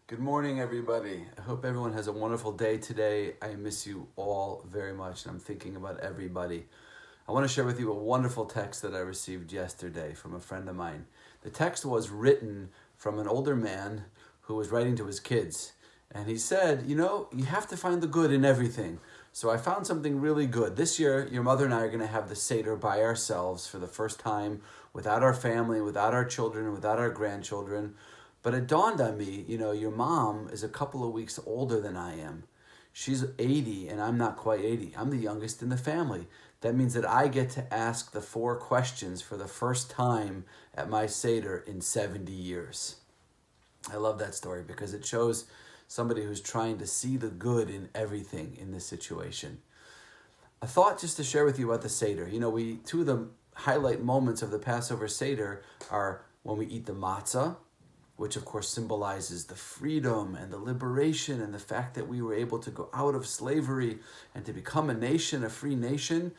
Good morning, everybody. I hope everyone has a wonderful day today. I miss you all very much, and I'm thinking about everybody. I want to share with you a wonderful text that I received yesterday from a friend of mine. The text was written from an older man who was writing to his kids. And he said, you have to find the good in everything. So I found something really good. This year, your mother and I are going to have the Seder by ourselves for the first time, without our family, without our children, without our grandchildren. But it dawned on me, your mom is a couple of weeks older than I am. She's 80 and I'm not quite 80. I'm the youngest in the family. That means that I get to ask the 4 questions for the first time at my Seder in 70 years. I love that story because it shows somebody who's trying to see the good in everything in this situation. A thought just to share with you about the Seder. Two of the highlight moments of the Passover Seder are when we eat the matzah, which of course symbolizes the freedom and the liberation and the fact that we were able to go out of slavery and to become a nation, a free nation.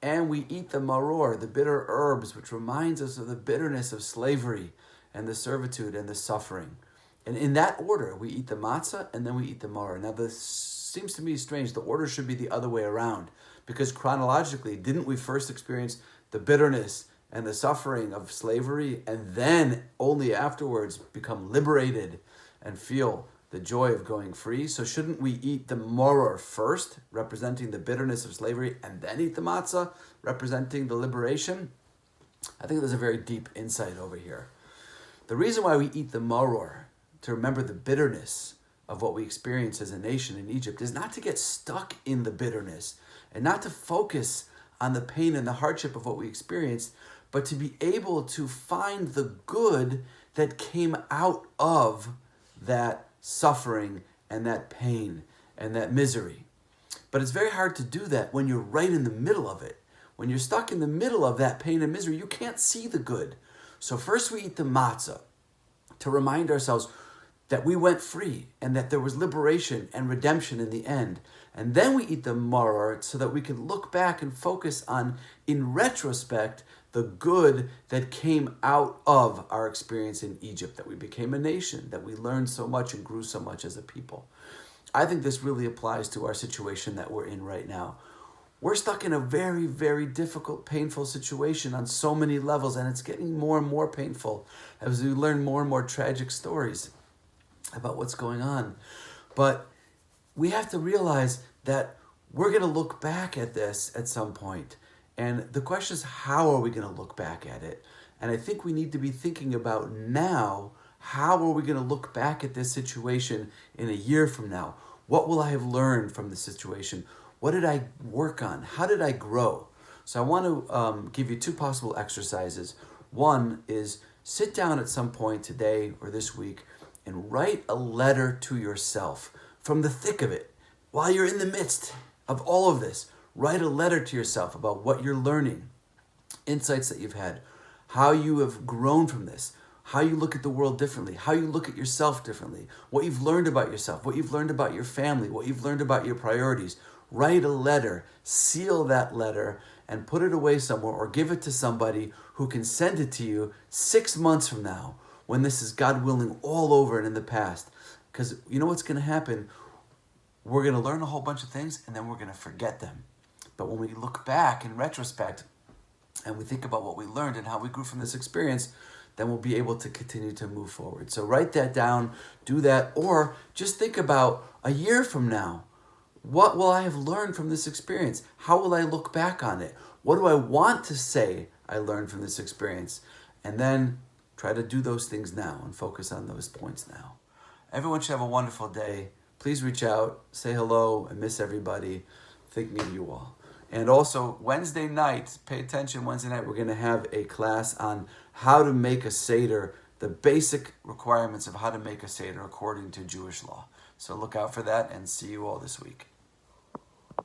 And we eat the maror, the bitter herbs, which reminds us of the bitterness of slavery and the servitude and the suffering. And in that order, we eat the matzah and then we eat the maror. Now this seems to me strange. The order should be the other way around, because chronologically, didn't we first experience the bitterness and the suffering of slavery, and then only afterwards become liberated and feel the joy of going free? So shouldn't we eat the maror first, representing the bitterness of slavery, and then eat the matzah, representing the liberation? I think there's a very deep insight over here. The reason why we eat the maror, to remember the bitterness of what we experience as a nation in Egypt, is not to get stuck in the bitterness and not to focus on the pain and the hardship of what we experienced, but to be able to find the good that came out of that suffering and that pain and that misery. But it's very hard to do that when you're right in the middle of it. When you're stuck in the middle of that pain and misery, you can't see the good. So first we eat the matzah to remind ourselves that we went free and that there was liberation and redemption in the end. And then we eat the maror so that we can look back and focus on, in retrospect, the good that came out of our experience in Egypt, that we became a nation, that we learned so much and grew so much as a people. I think this really applies to our situation that we're in right now. We're stuck in a very, very difficult, painful situation on so many levels, and it's getting more and more painful as we learn more and more tragic stories about what's going on. But we have to realize that we're going to look back at this at some point. And the question is, how are we going to look back at it? And I think we need to be thinking about now, how are we going to look back at this situation in a year from now? What will I have learned from the situation? What did I work on? How did I grow? So I want to give you 2 possible exercises. One is sit down at some point today or this week and write a letter to yourself from the thick of it. While you're in the midst of all of this, write a letter to yourself about what you're learning, insights that you've had, how you have grown from this, how you look at the world differently, how you look at yourself differently, what you've learned about yourself, what you've learned about your family, what you've learned about your priorities. Write a letter, seal that letter, and put it away somewhere or give it to somebody who can send it to you 6 months from now, when this is, God willing, all over and in the past. Because you know what's going to happen? We're going to learn a whole bunch of things and then we're going to forget them. But when we look back in retrospect and we think about what we learned and how we grew from this experience, then we'll be able to continue to move forward. So write that down, do that, or just think about a year from now. What will I have learned from this experience? How will I look back on it? What do I want to say I learned from this experience? And then try to do those things now and focus on those points now. Everyone should have a wonderful day. Please reach out, say hello, I miss everybody. Thinking of you all. And also, Wednesday night, pay attention, Wednesday night, we're going to have a class on how to make a Seder, the basic requirements of how to make a Seder according to Jewish law. So look out for that and see you all this week.